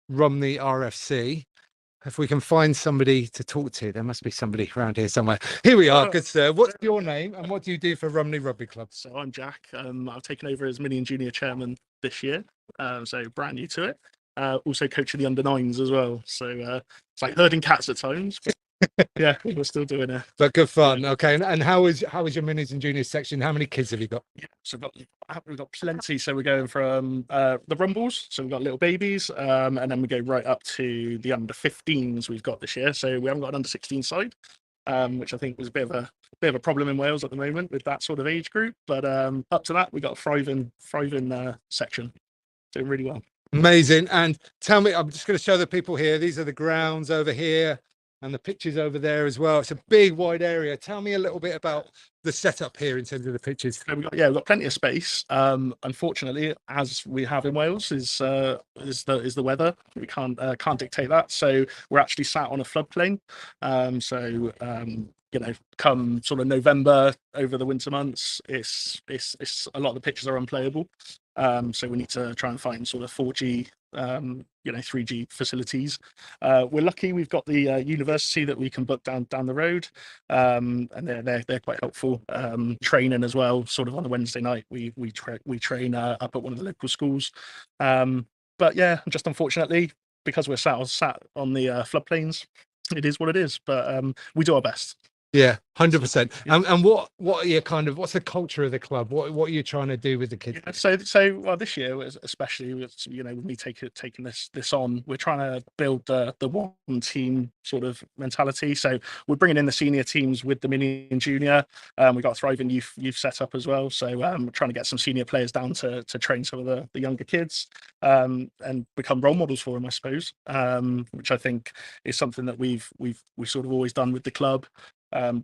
Rumney RFC. If we can find somebody to talk to, there must be somebody around here somewhere. Here we are, good sir. What's your name and what do you do for Rumney Rugby Club? So I'm Jack. I've taken over as mini and junior chairman this year, so brand new to it. Also coaching the under nines as well. So it's like herding cats at times. But yeah, we're still doing it. But good fun. Okay, and how is your minis and juniors section? How many kids have you got? Yeah, so we've got plenty. So we're going from the rumbles. So we've got little babies, and then we go right up to the under 15s we've got this year. So we haven't got an under 16 side. Which I think was a bit of a problem in Wales at the moment with that sort of age group. But up to that, we got a thriving section, doing really well. Amazing. And tell me, I'm just going to show the people here. These are the grounds over here, and the pitches over there as well. It's a big, wide area. Tell me a little bit about the setup here in terms of the pitches. So we've got plenty of space. Unfortunately, as we have in Wales, is the weather. We can't dictate that. So we're actually sat on a floodplain. Come sort of November over the winter months, it's a lot of the pitches are unplayable. So we need to try and find sort of 4G, 3G facilities. We're lucky we've got the university that we can book down the road, and they're quite helpful. Training as well, sort of on a Wednesday night, we train up at one of the local schools. But yeah, just unfortunately, because we're sat on the floodplains, it is what it is. But we do our best. Yeah, 100%. And what are you what's the culture of the club? What are you trying to do with the kids? Yeah, so this year, especially with me taking this on, we're trying to build the one team sort of mentality. So we're bringing in the senior teams with the mini and junior. We've got a thriving youth set up as well. So we're trying to get some senior players down to train some of the younger kids, and become role models for them, I suppose. Which I think is something that we've sort of always done with the club.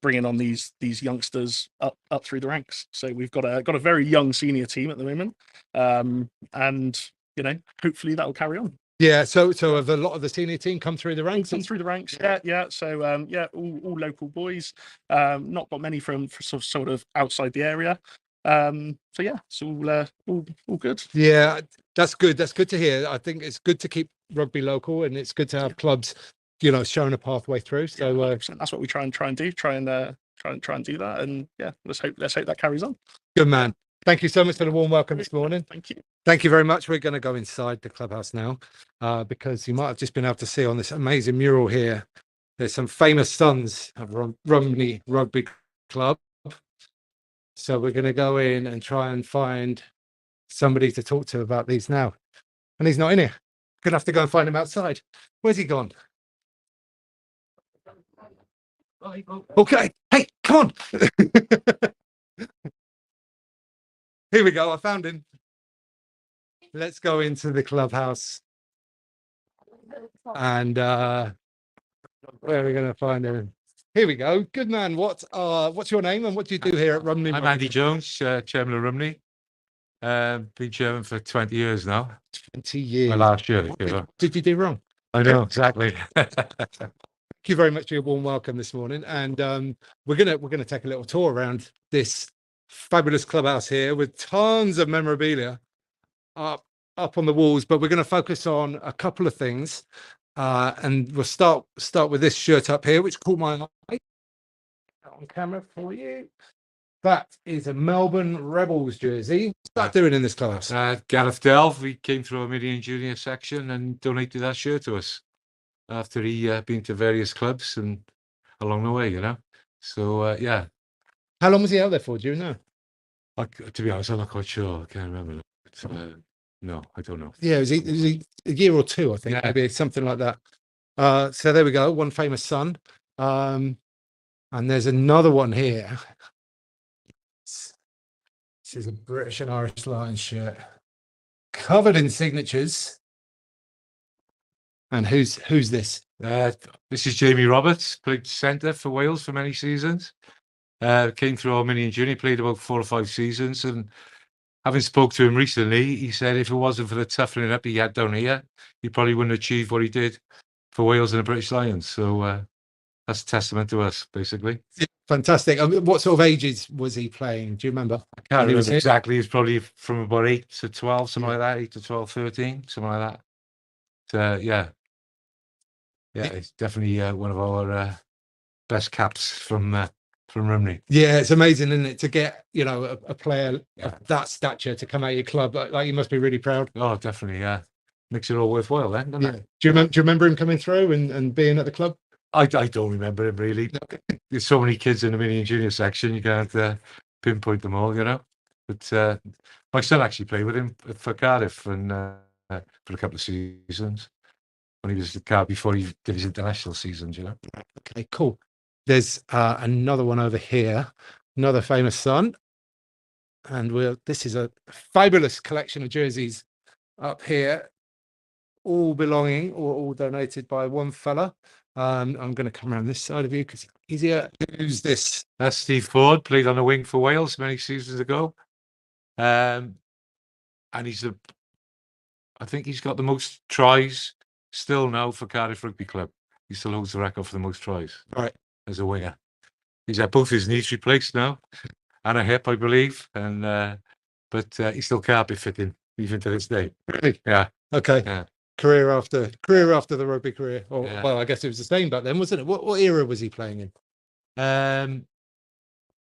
Bringing on these youngsters up through the ranks. So we've got a very young senior team at the moment, and hopefully that will carry on. Yeah. So have a lot of the senior team come through the ranks? Come through the ranks. Yeah. So all local boys. Not got many from sort of outside the area. So yeah, it's all good. Yeah, that's good. That's good to hear. I think it's good to keep rugby local, and it's good to have clubs showing a pathway through. So that's what we try and do. Try and do that. And yeah, let's hope that carries on. Good man. Thank you so much for the warm welcome this morning. Thank you. Thank you very much. We're going to go inside the clubhouse now, because you might have just been able to see on this amazing mural here, there's some famous sons of Rumney Rugby Club. So we're going to go in and try and find somebody to talk to about these now. And he's not in here. Gonna have to go and find him outside. Where's he gone? Okay, hey, come on. Here we go. I found him. Let's go into the clubhouse. And where are we going to find him? Here we go. Good man. What's your name and what do you do here at Rumney? I'm Andy Jones, chairman of Rumney. Been chairman for 20 years now. 20 years. My last year. What did you do wrong? I know, exactly. Thank you very much for your warm welcome this morning, and we're gonna take a little tour around this fabulous clubhouse here with tons of memorabilia up on the walls. But we're going to focus on a couple of things, and we'll start with this shirt up here, which caught my eye on camera for you. That is a Melbourne Rebels jersey. What's that doing in this clubhouse? Gareth Delve, he came through our midi and junior section and donated that shirt to us after he been to various clubs and along the way, So yeah. How long was he out there for? Do you know? To be honest, I'm not quite sure. I can't remember. No, I don't know. Yeah, it was a year or two, I think. Yeah. Maybe something like that. So there we go. One famous son. And there's another one here. This is a British and Irish Lions shirt, covered in signatures. And who's this? This is Jamie Roberts, played centre for Wales for many seasons. Came through our mini and junior, played about 4 or 5 seasons. And having spoke to him recently, he said if it wasn't for the toughening up he had down here, he probably wouldn't achieve what he did for Wales and the British Lions. So that's a testament to us, basically. Yeah, fantastic. I mean, what sort of ages was he playing? Do you remember? I can't remember exactly. He's probably from about 8 to 12, something like that, 8 to 12, 13, something like that. yeah, it's definitely one of our best caps from Rumney. Yeah, it's amazing, isn't it, to get, you know, a player Yeah. of that stature to come out of your club. Like you must be really proud. Oh, definitely, yeah. Makes it all worthwhile, then, doesn't it? Do you remember him coming through and being at the club? I don't remember him really. There's so many kids in the mini and junior section, you can't pinpoint them all, you know. But my son actually played with him for Cardiff and for a couple of seasons when he was at Cardiff before he did his international seasons, you know. Okay, cool. There's another one over here, another famous son, and this is a fabulous collection of jerseys up here, all belonging or all donated by one fella. I'm going to come around this side of you because it's easier. Who's this? That's Steve Ford, played on the wing for Wales many seasons ago. And I think he's got the most tries still now for Cardiff Rugby Club. He still holds the record for the most tries. Right. As a winger. He's had both his knees replaced now and a hip, I believe. And but he's still carpet fitting even to this day. Really? Yeah. Okay. Yeah. Career after the rugby career. Or Yeah. well, I guess it was the same back then, wasn't it? What era was he playing in?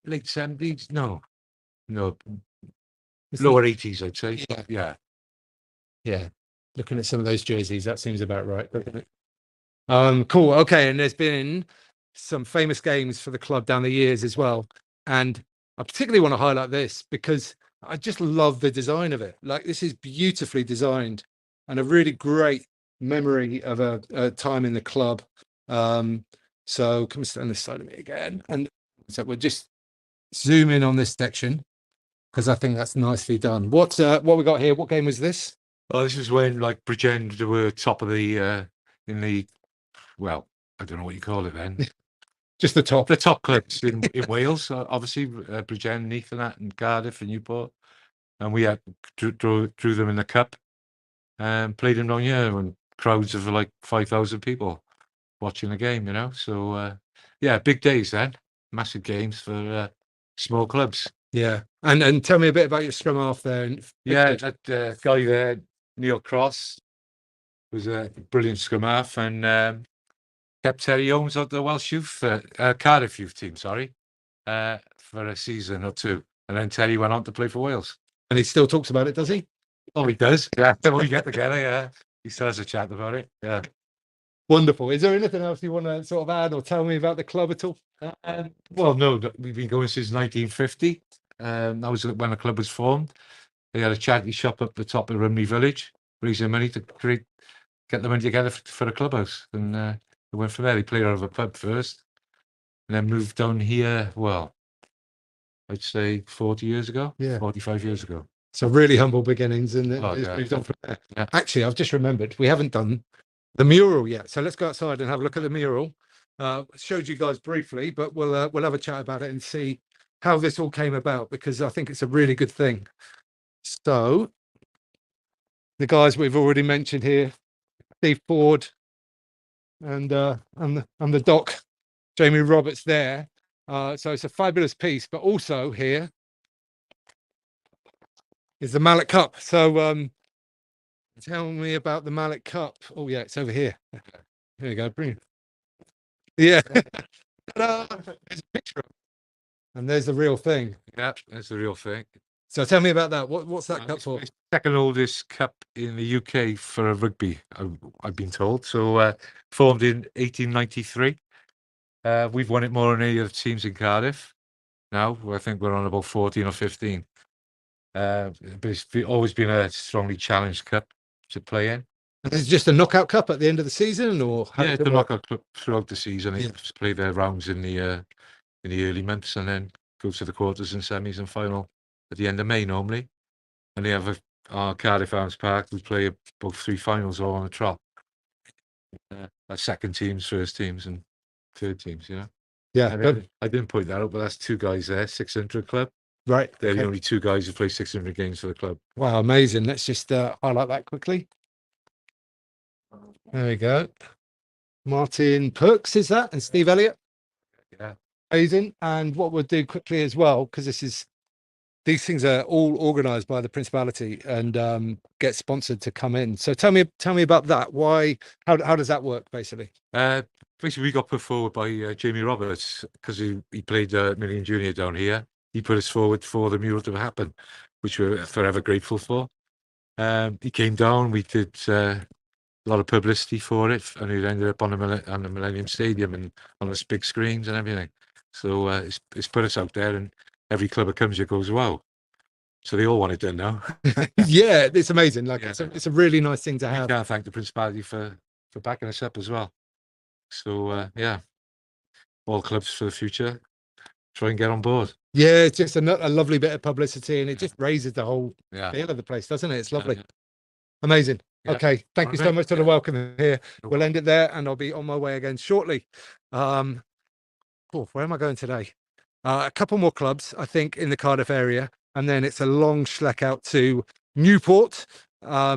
Late 70s? No. Was Lower 80s, I'd say. Yeah. Yeah. Yeah. Looking at some of those jerseys, that seems about right, doesn't it? Cool. Okay, and there's been some famous games for the club down the years as well. And I particularly want to highlight this because I just love the design of it. Like, this is beautifully designed and a really great memory of a time in the club. So come and stand this side of me again. And so we'll just zoom in on this section because I think that's nicely done. What we got here? What game was this? Oh, this is when like Bridgend were top of the in the, well, I don't know what you call it then. Just the top. The top clubs in Wales, obviously Bridgend, Neath and that, and Cardiff and Newport. And we had drew them in the cup and played them down here and crowds of like 5,000 people watching the game, you know. So yeah, big days then. Massive games for small clubs. Yeah. And tell me a bit about your scrum half there. And Yeah, that guy there, Neil Cross, was a brilliant scrum half and kept Terry Holmes out the Welsh youth, Cardiff youth team, sorry, for a season or two. And then Terry went on to play for Wales. And he still talks about it, does he? Oh, he does. Yeah, when we get together, yeah. He still has a chat about it. Yeah. Wonderful. Is there anything else you want to sort of add or tell me about the club at all? Well, no, we've been going since 1950. That was when the club was formed. They had a charity shop up the top of Rumney Village, raising money to get the money together for a clubhouse. And they went from there. They played out of a pub first and then moved down here, well, I'd say 40 years ago. Yeah. 45 years ago. So really humble beginnings, and then Oh, it's yeah. moved on from there. Yeah. Actually, I've just remembered we haven't done the mural yet. So let's go outside and have a look at the mural. Showed you guys briefly, but we'll have a chat about it and see how this all came about, because I think it's a really good thing. So the guys we've already mentioned here, Steve Ford and the doc, Jamie Roberts there. So it's a fabulous piece, but also here is the Mallet Cup. So tell me about the Mallet Cup. Oh yeah, it's over here. Here we go. Bring it. Yeah. There's a picture. And there's the real thing. Yeah, that's the real thing. So tell me about that. What's that cup for? It's the second oldest cup in the UK for a rugby, I've been told. So formed in 1893. We've won it more than any other teams in Cardiff. Now I think we're on about 14 or 15. But it's always been a strongly challenged cup to play in. And is it just a knockout cup at the end of the season, or Yeah, it's a knockout cup throughout the season. Yeah. It's play their rounds in the early months and then go to the quarters and semis and final at the end of May normally. And they have our Cardiff Arms Park. We play both 3 finals all on a trot. Second teams, first teams, and third teams. You know. Yeah, And I didn't point that out, but that's 2 guys there, 600 club. right. They're Okay. the only 2 guys who play 600 games for the club. Wow, amazing. Let's just highlight that quickly. There we go. Martin Perks is that, and Steve Elliott. Yeah. Amazing. And what we'll do quickly as well, because this is these things are all organised by the Principality and get sponsored to come in. So tell me about that. Why? How does that work, basically? Basically, we got put forward by Jamie Roberts because he played Million Junior down here. He put us forward for the mural to happen, which we're forever grateful for. He came down. We did a lot of publicity for it, and it ended up on the Millennium Stadium and on the big screens and everything. So it's put us out there, and every club that comes here goes, wow. So they all want it done now. Yeah, it's amazing. Like Yeah. it's a really nice thing to We have. can't thank the Principality for backing us up as well. So yeah, all clubs for the future, try and get on board. Yeah, it's just a lovely bit of publicity, and it just raises the whole Yeah, feel of the place, doesn't it? It's lovely. yeah. Amazing. Yeah. Okay, thank you so Alright, much for the yeah. welcome here. No We'll end it there, and I'll be on my way again shortly. Where am I going today? A couple more clubs, I think, in the Cardiff area, and then it's a long schlek out to Newport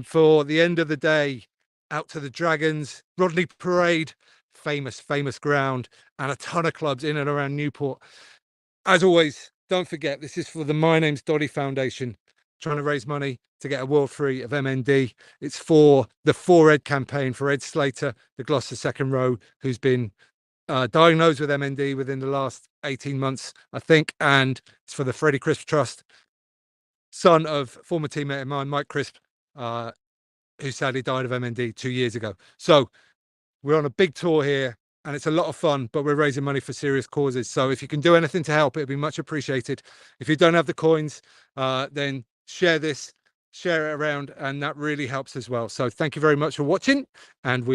for the end of the day. Out to the Dragons, Rodney Parade, famous ground, and a ton of clubs in and around Newport. As always, don't forget, this is for the My Name's Doddy Foundation, trying to raise money to get a world free of MND. It's for the For Ed campaign for Ed Slater, the Gloucester second row, who's been diagnosed with MND within the last 18 months, I think. And it's for the Freddie Crisp Trust, son of former teammate of mine, Mike Crisp, who sadly died of MND 2 years ago. So we're on a big tour here, and it's a lot of fun, but we're raising money for serious causes. So if you can do anything to help, it'd be much appreciated. If you don't have the coins, then share this, share it around, and that really helps as well. So thank you very much for watching, and we